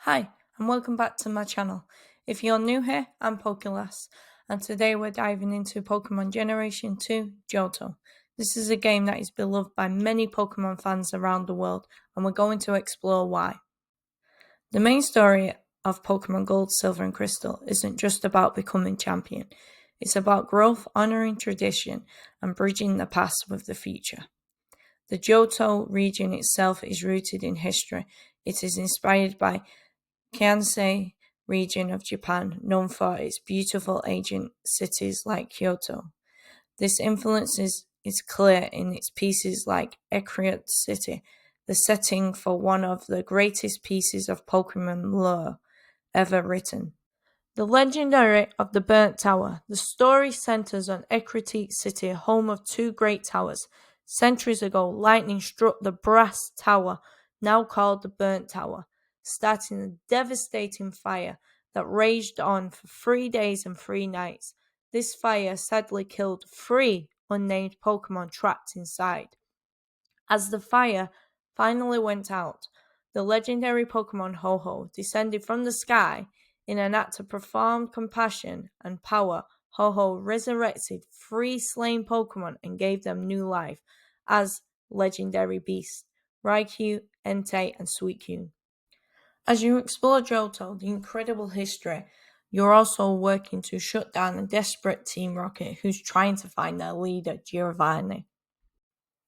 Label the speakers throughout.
Speaker 1: Hi, and welcome back to my channel. If you're new here, I'm Pokelas, and today we're diving into Pokemon Generation 2 Johto. This is a game that is beloved by many Pokemon fans around the world, and we're going to explore why. The main story of Pokemon Gold, Silver, and Crystal isn't just about becoming champion. It's about growth, honoring tradition, and bridging the past with the future. The Johto region itself is rooted in history. It is inspired by Kansai region of Japan, known for its beautiful ancient cities like Kyoto. This influence is clear in its pieces like Ecruteak City, the setting for one of the greatest pieces of Pokemon lore ever written. The Legendary of the Burnt Tower. The story centers on Ecruteak City, home of two great towers. Centuries ago, lightning struck the brass tower, now called the Burnt Tower, starting a devastating fire that raged on for 3 days and 3 nights. This fire sadly killed 3 unnamed Pokemon trapped inside. As the fire finally went out, the legendary Pokemon Ho-Oh descended from the sky. In an act of profound compassion and power, Ho-Oh resurrected 3 slain Pokemon and gave them new life as legendary beasts, Raikou, Entei, and Suicune. As you explore Johto, the incredible history, you're also working to shut down a desperate Team Rocket who's trying to find their leader, Giovanni.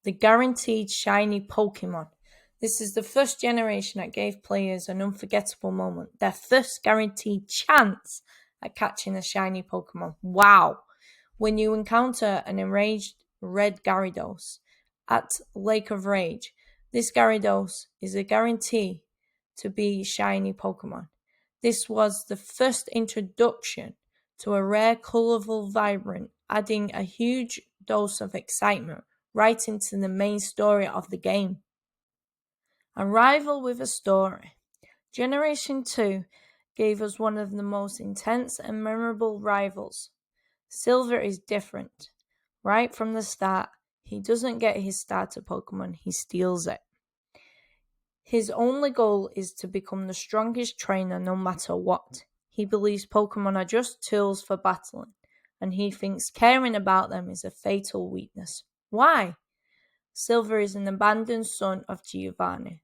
Speaker 1: The guaranteed shiny Pokemon. This is the first generation that gave players an unforgettable moment, their first guaranteed chance at catching a shiny Pokemon. Wow! When you encounter an enraged red Gyarados at Lake of Rage, this Gyarados is a guarantee to be shiny Pokemon. This was the first introduction to a rare, colorful, vibrant, adding a huge dose of excitement right into the main story of the game. A rival with a story. Generation 2 gave us one of the most intense and memorable rivals. Silver is different. Right from the start, he doesn't get his starter Pokemon, he steals it. His only goal is to become the strongest trainer no matter what. He believes Pokemon are just tools for battling, and he thinks caring about them is a fatal weakness. Why? Silver is an abandoned son of Giovanni,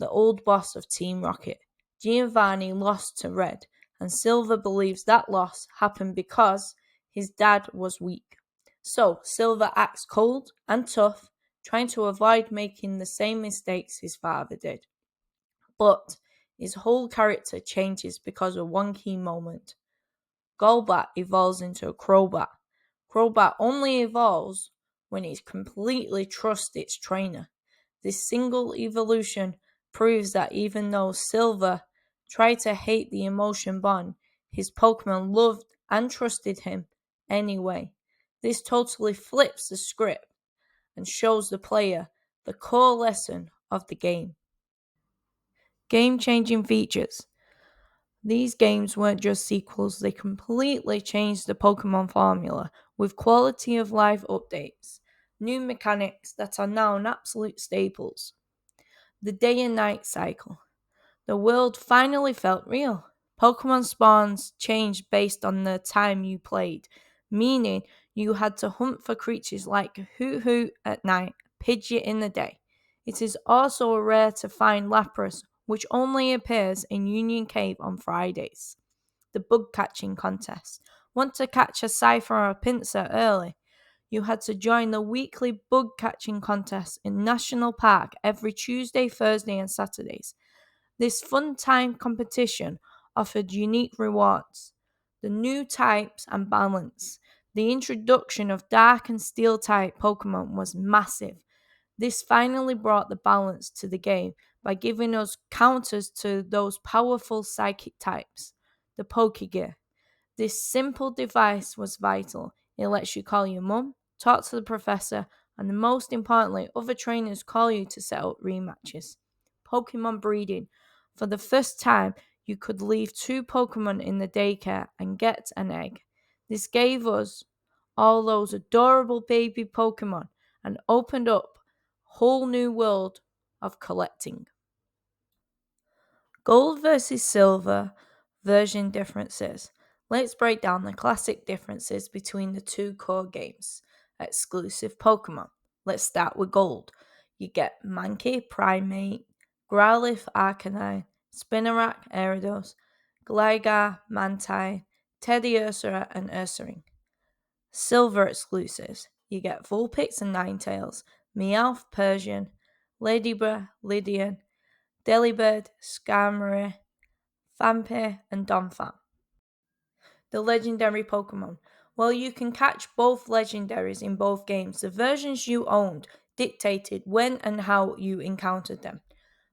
Speaker 1: the old boss of Team Rocket. Giovanni lost to Red, and Silver believes that loss happened because his dad was weak. So Silver acts cold and tough, trying to avoid making the same mistakes his father did. But his whole character changes because of one key moment. Golbat evolves into a Crobat. Crobat only evolves when it completely trusts its trainer. This single evolution proves that even though Silver tried to hate the emotion bond, his Pokemon loved and trusted him anyway. This totally flips the script and shows the player the core lesson of the game. Game-changing features. These games weren't just sequels, they completely changed the Pokemon formula with quality of life updates, new mechanics that are now an absolute staples. The day and night cycle. The world finally felt real. Pokemon spawns changed based on the time you played, meaning you had to hunt for creatures like Hoot Hoot at night, Pidgeot in the day. It is also rare to find Lapras, which only appears in Union Cave on Fridays. The bug catching contest. Want to catch a Cypher or a Pinsir early? You had to join the weekly bug catching contest in National Park every Tuesday, Thursday, and Saturdays. This fun time competition offered unique rewards, the new types and balance. The introduction of Dark and Steel type Pokemon was massive. This finally brought the balance to the game by giving us counters to those powerful psychic types, the Pokégear. This simple device was vital. It lets you call your mum, talk to the professor, and most importantly, other trainers call you to set up rematches. Pokemon breeding. For the first time, you could leave 2 Pokemon in the daycare and get an egg. This gave us all those adorable baby Pokemon and opened up a whole new world of collecting. Gold versus Silver version differences. Let's break down the classic differences between the two core games. Exclusive Pokemon. Let's start with Gold. You get Mankey Primate, Growlithe Arcanine, Spinarak Gyarados, Gligar Mantine, Teddiursa and Ursaring. Silver exclusives. You get Vulpix and Ninetales, Meowth Persian, Ladybra Lydian, Delibird, Skarmory, Vampire, and Donphan. The legendary Pokemon. While you can catch both legendaries in both games, the versions you owned dictated when and how you encountered them.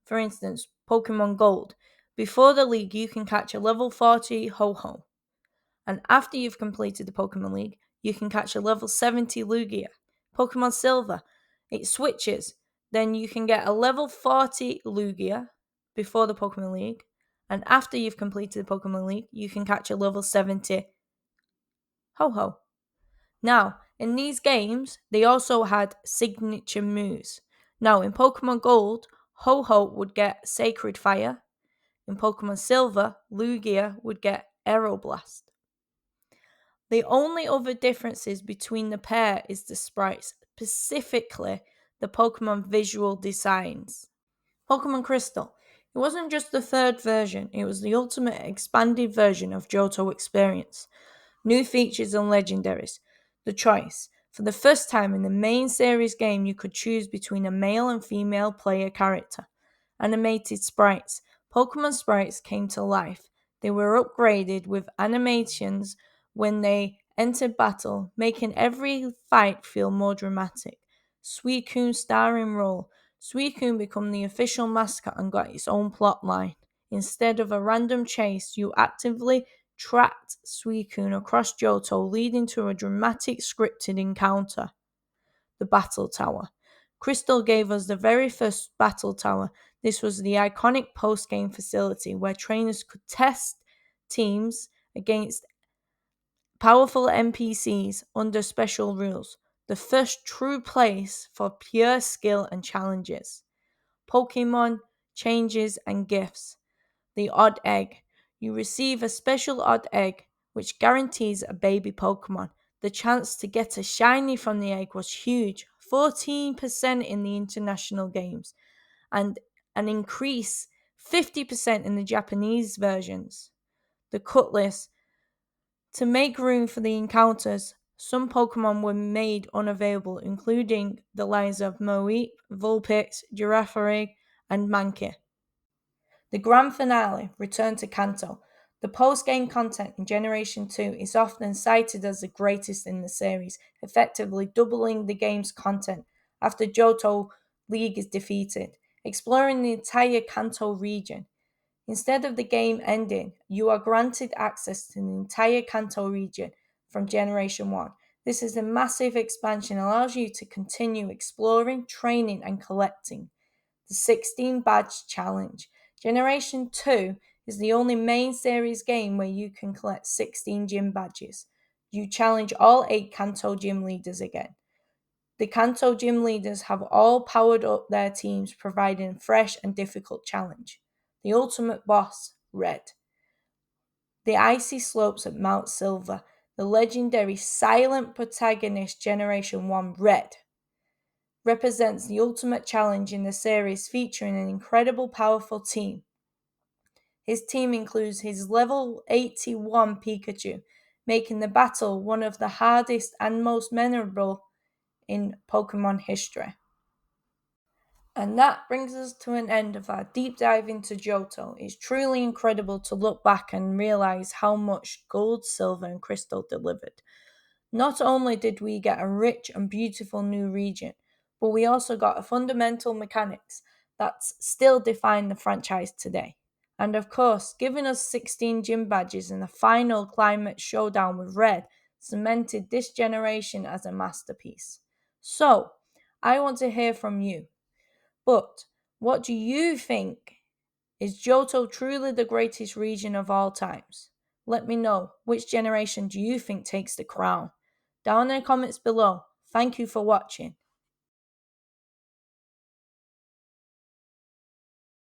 Speaker 1: For instance, Pokémon Gold. Before the league, you can catch a level 40 Ho-Ho. And after you've completed the Pokemon League, you can catch a level 70 Lugia. Pokemon Silver, it switches. Then you can get a level 40 Lugia before the Pokemon League. And after you've completed the Pokemon League, you can catch a level 70 Ho-Ho. Now, in these games, they also had signature moves. Now, in Pokemon Gold, Ho-Ho would get Sacred Fire. In Pokemon Silver, Lugia would get Aeroblast. The only other differences between the pair is the sprites, specifically the Pokemon visual designs. Pokemon Crystal. It wasn't just the third version, it was the ultimate expanded version of Johto experience. New features and legendaries. The choice. For the first time in the main series game, you could choose between a male and female player character. Animated sprites. Pokemon sprites came to life. They were upgraded with animations when they entered battle, making every fight feel more dramatic. Suicune starring role. Suicune became the official mascot and got its own plotline. Instead of a random chase, you actively tracked Suicune across Johto, leading to a dramatic scripted encounter. The Battle Tower. Crystal gave us the very first Battle Tower. This was the iconic post-game facility where trainers could test teams against powerful NPCs under special rules. The first true place for pure skill and challenges. Pokemon, changes, and gifts. The Odd Egg. You receive a special Odd Egg, which guarantees a baby Pokemon. The chance to get a shiny from the egg was huge, 14% in the international games, and an increase 50% in the Japanese versions. The Cutlass. To make room for the encounters, some Pokemon were made unavailable, including the lines of Moeep, Vulpix, Girafarig, and Mankey. The grand finale, Return to Kanto. The post-game content in Generation 2 is often cited as the greatest in the series, effectively doubling the game's content after Johto League is defeated, exploring the entire Kanto region. Instead of the game ending, you are granted access to the entire Kanto region from Generation 1. This is a massive expansion and allows you to continue exploring, training, and collecting. The 16 Badge Challenge. Generation 2 is the only main series game where you can collect 16 gym badges. You challenge all 8 Kanto gym leaders again. The Kanto gym leaders have all powered up their teams, providing a fresh and difficult challenge. The ultimate boss, Red. The icy slopes at Mount Silver. The legendary silent protagonist Generation 1, Red, represents the ultimate challenge in the series, featuring an incredible powerful team. His team includes his level 81 Pikachu, making the battle one of the hardest and most memorable in Pokemon history. And that brings us to an end of our deep dive into Johto. It's truly incredible to look back and realize how much Gold, Silver, and Crystal delivered. Not only did we get a rich and beautiful new region, but we also got a fundamental mechanics that still define the franchise today. And of course, giving us 16 gym badges in the final climate showdown with Red cemented this generation as a masterpiece. So, I want to hear from you. But what do you think? Is Johto truly the greatest region of all times? Let me know, which generation do you think takes the crown? Down in the comments below. Thank you for watching.